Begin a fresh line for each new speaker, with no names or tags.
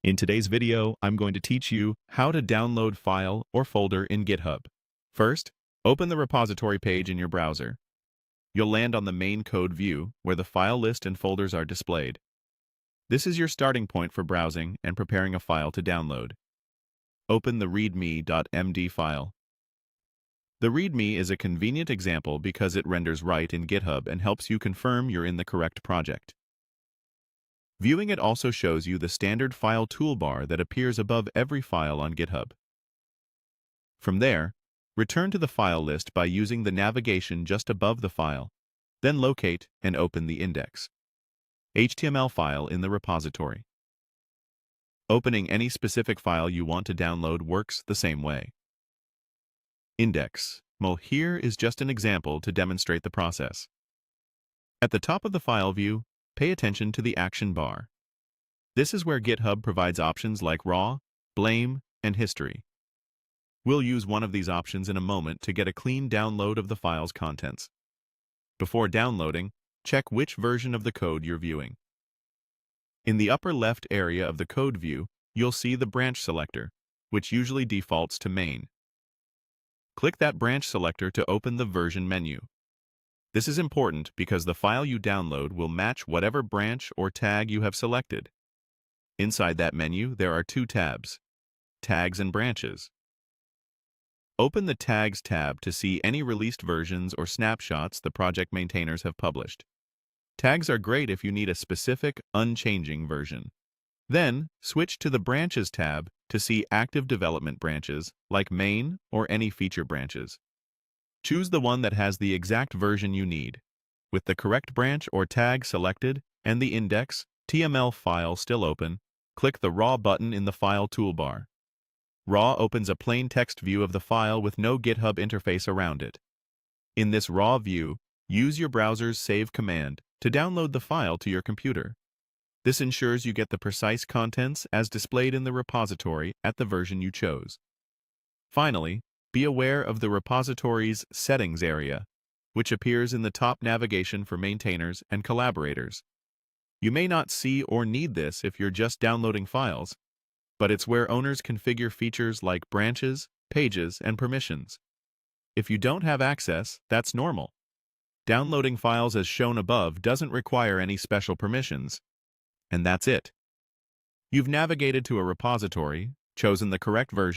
In today's video, I'm going to teach you how to download file or folder in GitHub. First, open the repository page in your browser. You'll land on the main code view, where the file list and folders are displayed. This is your starting point for browsing and preparing a file to download. Open the readme.md file. The README is a convenient example because it renders right in GitHub and helps you confirm you're in the correct project. Viewing it also shows you the standard file toolbar that appears above every file on GitHub. From there, return to the file list by using the navigation just above the file, then locate and open the index HTML file in the repository. Opening any specific file you want to download works the same way. Index. Well, here is just an example to demonstrate the process. At the top of the file view, pay attention to the action bar. This is where GitHub provides options like raw, blame, and history. We'll use one of these options in a moment to get a clean download of the file's contents. Before downloading, check which version of the code you're viewing. In the upper left area of the code view, you'll see the branch selector, which usually defaults to main. Click that branch selector to open the version menu. This is important because the file you download will match whatever branch or tag you have selected. Inside that menu, there are two tabs: Tags and Branches. Open the Tags tab to see any released versions or snapshots the project maintainers have published. Tags are great if you need a specific, unchanging version. Then, switch to the Branches tab to see active development branches, like main or any feature branches. Choose the one that has the exact version you need. With the correct branch or tag selected and the index.html file still open, click the Raw button in the File toolbar. Raw opens a plain text view of the file with no GitHub interface around it. In this Raw view, use your browser's Save command to download the file to your computer. This ensures you get the precise contents as displayed in the repository at the version you chose. Finally, be aware of the repository's Settings area, which appears in the top navigation for maintainers and collaborators. You may not see or need this if you're just downloading files, but it's where owners configure features like branches, pages, and permissions. If you don't have access, that's normal. Downloading files as shown above doesn't require any special permissions. And that's it. You've navigated to a repository, chosen the correct version,